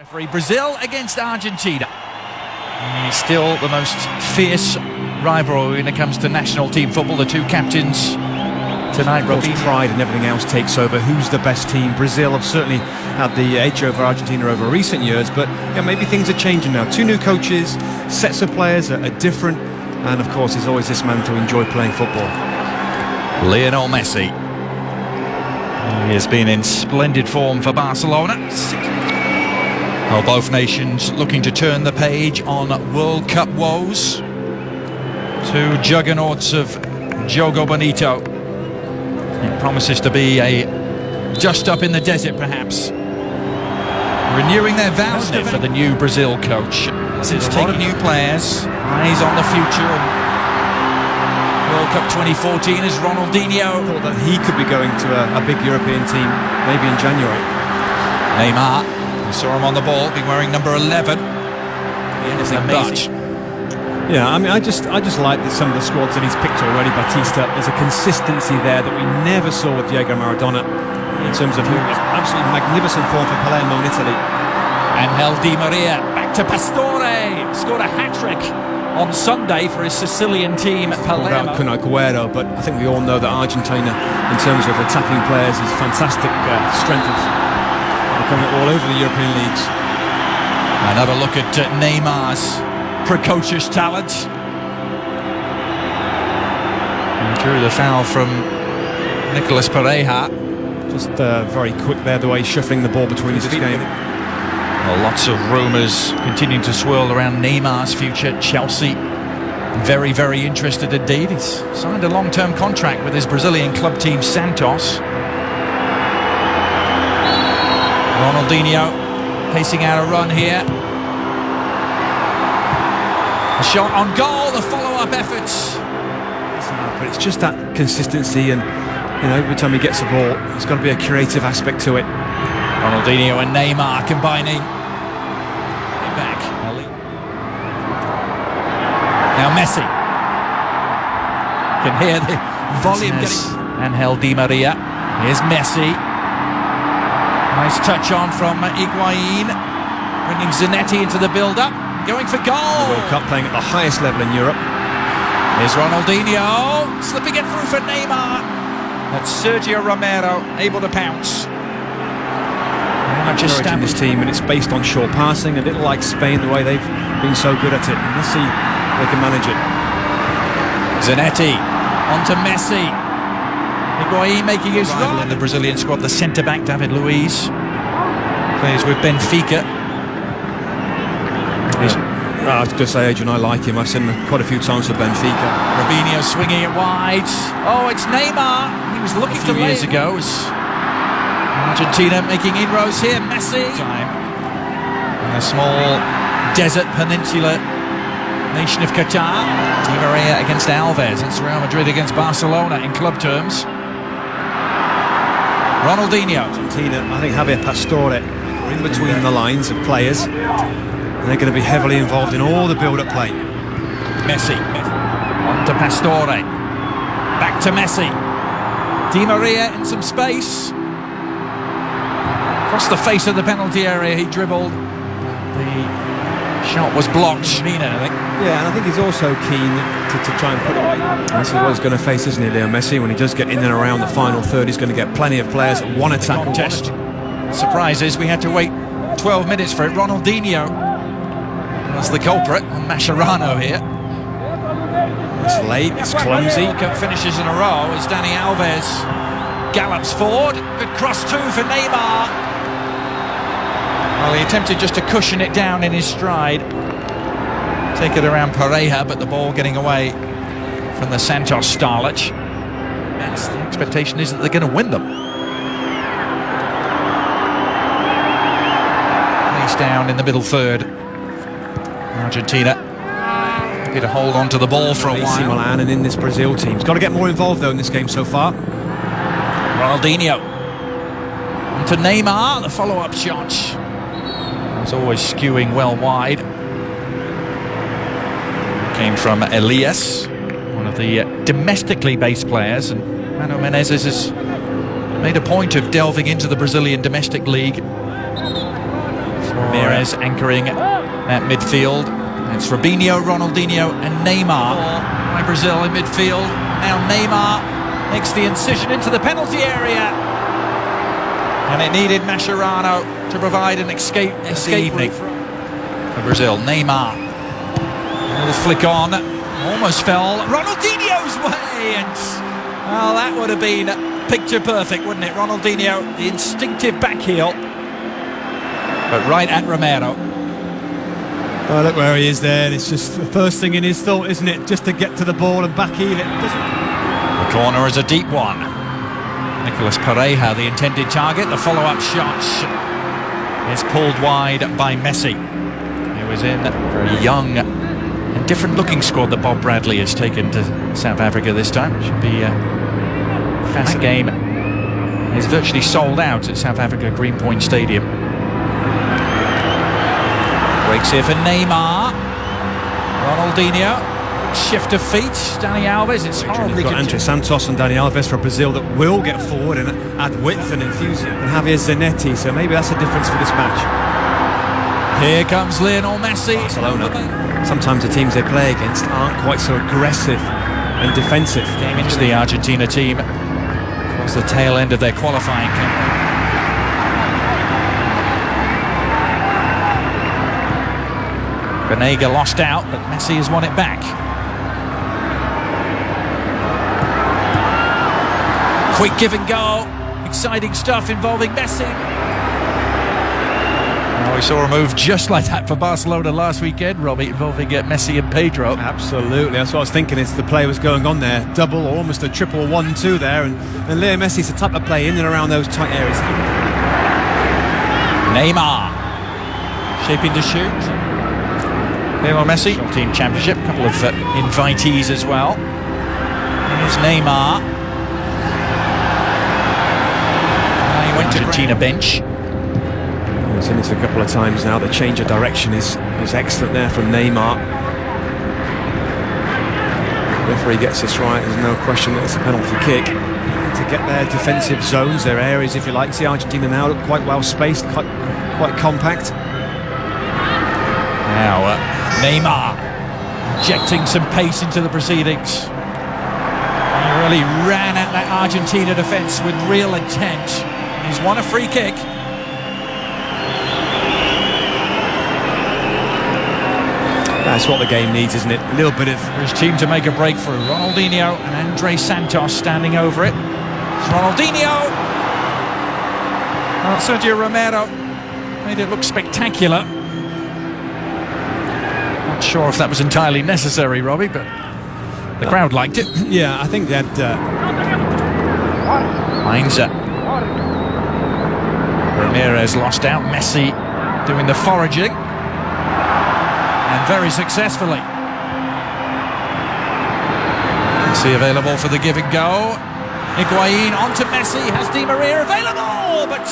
Referee Brazil against Argentina. Still the most fierce rivalry when it comes to national team football. The two captains tonight. Pride and everything else takes over. Who's the best team? Brazil have certainly had the edge over Argentina over recent years, but yeah, maybe things are changing now. Two new coaches, sets of players are different, and of course there's always this man to enjoy playing football. Lionel Messi. He has been in splendid form for Barcelona. Well, both nations looking to turn the page on World Cup woes. Two juggernauts of Jogo Bonito. It promises to be a just up in the desert, perhaps. Renewing their vows for the new Brazil coach. Since taking new players, eyes on the future. World Cup 2014 is Ronaldinho. Thought that he could be going to a big European team, maybe in January. Neymar. We saw him on the ball, being wearing number 11. Anything but. Yeah, I mean, I just like some of the squads that he's picked already. Batista, there's a consistency there that we never saw with Diego Maradona in terms of absolutely magnificent form for Palermo in Italy. Angel Di Maria back to Pastore, scored a hat-trick on Sunday for his Sicilian team Palermo. Kun Agüero, but I think we all know that Argentina, in terms of attacking players, is fantastic strength of coming all over the European leagues. Another look at Neymar's precocious talent. And drew the foul from Nicolas Pereira. Just very quick there, the way he's shuffling the ball between his feet. Well, lots of rumours continuing to swirl around Neymar's future. Chelsea very, very interested indeed. He's signed a long-term contract with his Brazilian club team Santos. Ronaldinho pacing out a run here. A shot on goal, the follow-up efforts. But it's just that consistency, and you know, every time he gets the ball, there's got to be a creative aspect to it. Ronaldinho and Neymar combining. Back. Now Messi. Can hear the volume getting. Angel Di Maria. Here's Messi. Nice touch on from Higuain. Bringing Zanetti into the build-up. Going for goal. The World Cup, playing at the highest level in Europe. Here's Ronaldinho. Slipping it through for Neymar. That's Sergio Romero able to pounce. Just in this team, and it's based on short passing, a little like Spain, the way they've been so good at it. And let's see if they can manage it. Zanetti onto Messi. Higuain making his run in the Brazilian squad. The centre-back David Luiz plays with Benfica. I was going to say, Adrian, I like him. I've seen him quite a few times for Benfica. Robinho swinging it wide. Oh, it's Neymar. He was looking a few years ago. Argentina making inroads here. Messi. In a small desert peninsula nation of Qatar. Di Maria against Alves. It's Real Madrid against Barcelona in club terms. Ronaldinho. Argentina, I think Javier Pastore in between the lines of players. They're going to be heavily involved in all the build-up play. Messi. On to Pastore. Back to Messi. Di Maria in some space. Across the face of the penalty area he dribbled. The shot was blocked. Mina, I think. Yeah, and I think he's also keen to try and put it away. That's what he's going to face, isn't he, Leo Messi? When he does get in and around the final third, he's going to get plenty of players that want to tackle. Contest. Surprises, we had to wait 12 minutes for it. Ronaldinho was the culprit on Mascherano here. It's late, it's clumsy. Cup finishes in a row as Dani Alves gallops forward. Good cross too for Neymar. Well, he attempted just to cushion it down in his stride. Take it around Pereira, but the ball getting away from the Santos starlet. Yes, the expectation is that they're going to win them. He's down in the middle third. Argentina get a hold on to the ball for a while. Milan and in this Brazil team. He's got to get more involved though in this game so far. Ronaldinho. To Neymar, the follow-up shot. It's always skewing well wide. Came from Elias, one of the domestically based players, and Mano Menezes has made a point of delving into the Brazilian domestic league. Mira Ramirez anchoring at midfield. It's Robinho, Ronaldinho and Neymar by Brazil in midfield. Now Neymar makes the incision into the penalty area. And it needed Mascherano to provide an escape route for Brazil. Neymar, a little flick on, almost fell Ronaldinho's way, and well, that would have been picture perfect, wouldn't it? Ronaldinho, the instinctive back heel, but right at Romero. Oh, look where he is there. It's just the first thing in his thought, isn't it? Just to get to the ball and back heel it. The corner is a deep one. Nicolas Pereira, the intended target. The follow-up shot is pulled wide by Messi. He was in a very young and different-looking squad that Bob Bradley has taken to South Africa this time. Should be a fast game. It's virtually sold out at South Africa Greenpoint Stadium. Breaks here for Neymar. Ronaldinho. Shift of feet. Dani Alves. It's horribly. You've got Andre Santos and Dani Alves for Brazil that will get forward and add width and enthusiasm. And Javier Zanetti, so maybe that's the difference for this match. Here comes Lionel Messi. Barcelona. Sometimes the teams they play against aren't quite so aggressive and defensive. Came into the Argentina team towards the tail end of their qualifying campaign. Banega lost out, but Messi has won it back. Quick give and go, exciting stuff involving Messi. Oh, we saw a move just like that for Barcelona last weekend, Robbie, involving Messi and Pedro. Absolutely, that's what I was thinking. It's the play was going on there, double or almost a triple 1-2 there, and Leo Messi's the type of play in and around those tight areas. Neymar, shaping to shoot. Lionel Messi, team championship, a couple of invitees as well. Here's Neymar. He went to Argentina bench. He's seen this a couple of times now. The change of direction is excellent there from Neymar. Referee gets this right. There's no question that it's a penalty kick. To get their defensive zones, their areas, if you like. See Argentina now look quite well spaced, quite compact. Now Neymar injecting some pace into the proceedings. He really ran at that Argentina defence with real intent. He's won a free kick. That's what the game needs, isn't it? A little bit of... For his team to make a breakthrough. Ronaldinho and Andre Santos standing over it. It's Ronaldinho! Well, Sergio Romero made it look spectacular. Not sure if that was entirely necessary, Robbie, but the crowd liked it. Yeah, I think that... Heinze. Ramirez lost out. Messi doing the foraging. And very successfully. Messi available for the give and go. Higuain onto Messi. Has Di Maria available, but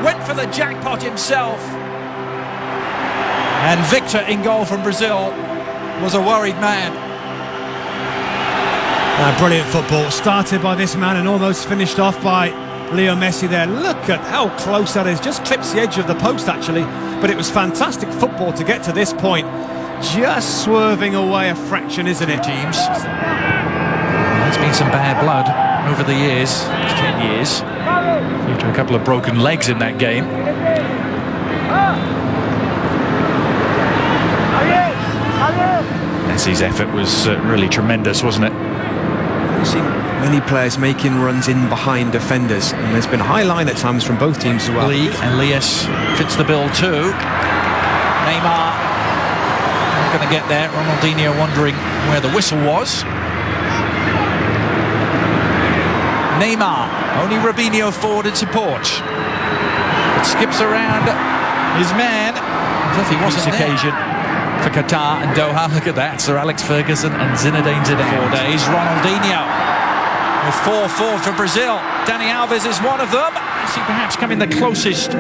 went for the jackpot himself. And Victor in goal from Brazil was a worried man. Brilliant football. Started by this man and almost finished off by Leo Messi there. Look at how close that is. Just clips the edge of the post, actually. But it was fantastic football to get to this point. Just swerving away a fraction, isn't it? Teams. There's been some bad blood over the years, 10 years. Due to a couple of broken legs in that game. Messi's effort was really tremendous, wasn't it? We've seen many players making runs in behind defenders, and there's been a high line at times from both teams as well. League, and Elias fits the bill too. Neymar not going to get there. Ronaldinho wondering where the whistle was. Neymar, only Robinho forward in support. It skips around his man as if he wasn't there. Occasion for Qatar and Doha. Look at that, Sir Alex Ferguson and Zinedine Zidane. 4 days. Ronaldinho with 4-4 for Brazil. Dani Alves is one of them. Messi perhaps coming the closest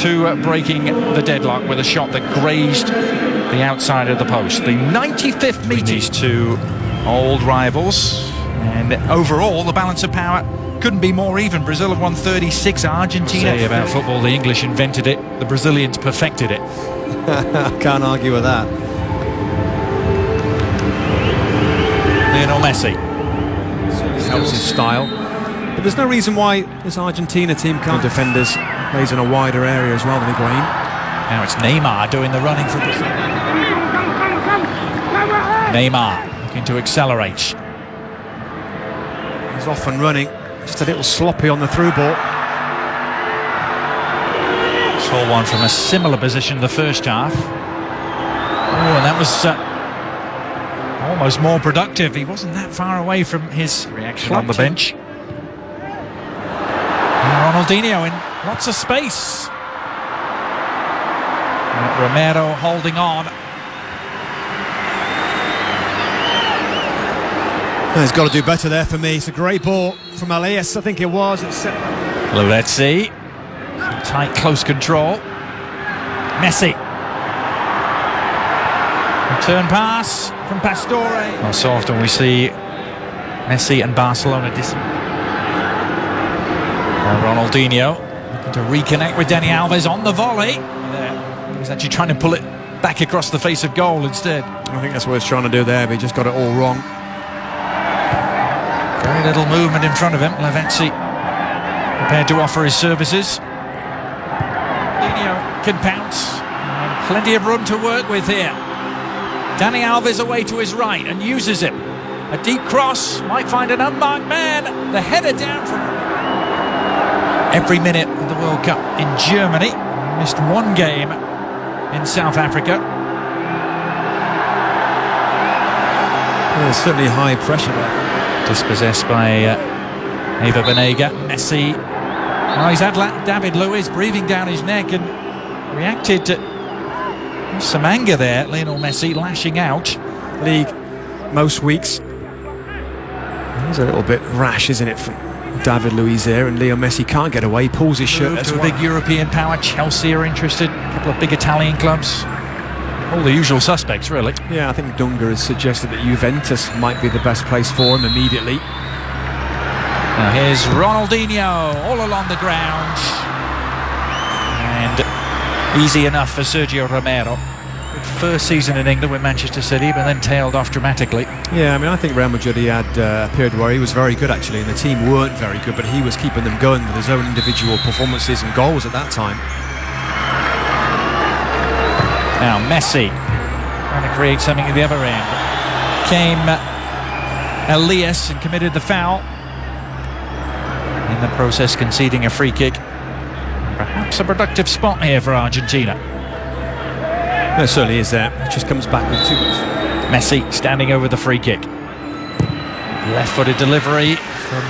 to breaking the deadlock with a shot that grazed the outside of the post. The 95th meet. These two old rivals, and overall the balance of power couldn't be more even. Brazil have won 36, Argentina. Say about football, the English invented it, the Brazilians perfected it. Can't argue with that. Lionel Messi. Helps his style. But there's no reason why this Argentina team can't. Defenders plays in a wider area as well than Higuain. Now it's Neymar doing the running for Brazil. Neymar looking to accelerate. He's off and running. Just a little sloppy on the through ball. Saw one from a similar position the first half. Oh, and that was almost more productive. He wasn't that far away from his reaction on the bench. And Ronaldinho in lots of space. Romero holding on. He's got to do better there for me. It's a great ball from Elias, I think it was. Let's see. Tight, close control. Messi. Return pass from Pastore. Well, so often we see Messi and Barcelona Ronaldinho looking to reconnect with Dani Alves on the volley. He's actually trying to pull it back across the face of goal instead. I think that's what he's trying to do there, but he just got it all wrong. Very little movement in front of him. Lavezzi prepared to offer his services. Ronaldinho can pounce. And plenty of room to work with here. Dani Alves away to his right and uses it. A deep cross, might find an unmarked man. The header down from every minute of the World Cup in Germany. Missed one game in South Africa. There's certainly high pressure there. Dispossessed by Eva Banega. Messi. Well, he's had David Luiz breathing down his neck and reacted to some anger there. Lionel Messi lashing out. League most weeks. He's a little bit rash, isn't it, from David Luiz there, and Leo Messi can't get away, pulls his shirt to a big European power. Chelsea are interested, a couple of big Italian clubs. All the usual suspects, really. Yeah, I think Dunga has suggested that Juventus might be the best place for him immediately. Now here's Ronaldinho all along the ground. And easy enough for Sergio Romero. Good first season in England with Manchester City, but then tailed off dramatically. Yeah, I mean, I think Real Madrid, he had a period where he was very good actually, and the team weren't very good, but he was keeping them going with his own individual performances and goals at that time. Now Messi trying to create something at the other end. Came Elias and committed the foul. In the process conceding a free kick. Perhaps a productive spot here for Argentina. It certainly is there. It just comes back with too much. Messi standing over the free kick. Left-footed delivery from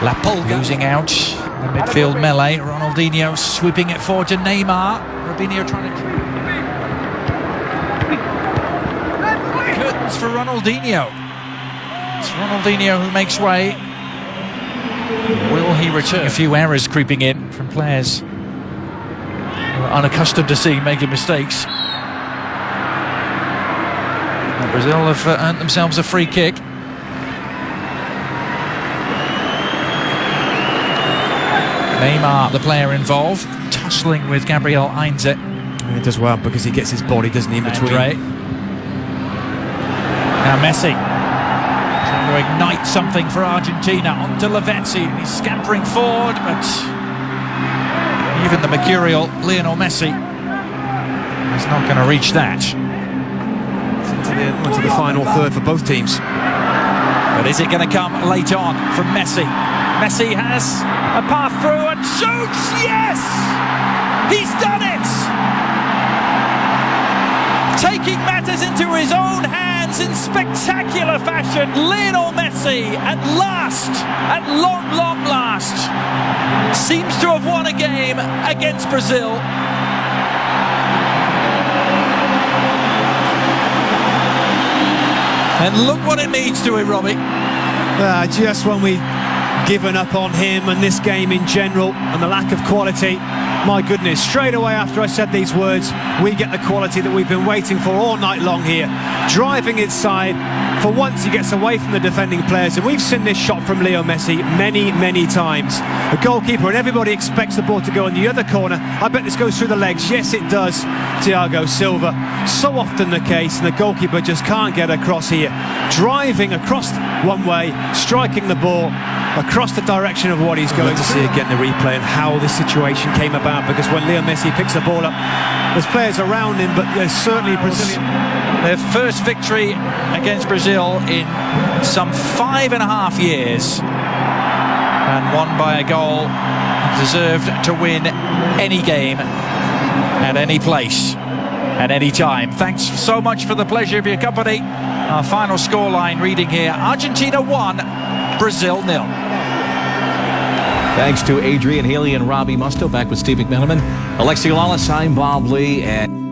La Pulga. Losing out the midfield melee. Ronaldinho sweeping it forward to Neymar. Robinho trying to... Curtains for Ronaldinho. It's Ronaldinho who makes way. Will he return? A few errors creeping in from players who are unaccustomed to seeing making mistakes. And Brazil have earned themselves a free kick. Neymar, the player involved, tussling with Gabriel Heinze. He does well because he gets his body, doesn't he, in between. Now Messi trying to ignite something for Argentina. Onto Lavezzi, he's scampering forward, but even the mercurial Lionel Messi is not going to reach that. Into the final third for both teams. But is it going to come late on from Messi? Messi has a path through and shoots! Yes! He's done it! Taking matters into his own hands in spectacular fashion, Lionel Messi at long last, seems to have won a game against Brazil. And look what it means to him, Robbie. Just when we've given up on him and this game in general and the lack of quality, My goodness, straight away after I said these words, we get the quality that we've been waiting for all night long here. Driving inside, for once he gets away from the defending players, and we've seen this shot from Leo Messi many times. The goalkeeper and everybody expects the ball to go in the other corner. I bet this goes through the legs. Yes, it does. Thiago Silva. So often the case, and the goalkeeper just can't get across here. Driving across one way, striking the ball across the direction of what he's going to see again the replay and how this situation came about, because when Leo Messi picks the ball up, there's players around him, but there's certainly Brazilian. Their first victory against Brazil in some 5.5 years, and won by a goal. Deserved to win any game at any place at any time. Thanks so much for the pleasure of your company. Our final scoreline reading here: Argentina 1, Brazil 0. Thanks to Adrian Haley and Robbie Musto. Back with Steve McMenamin, Alexi Lawless, I'm Bob Lee, and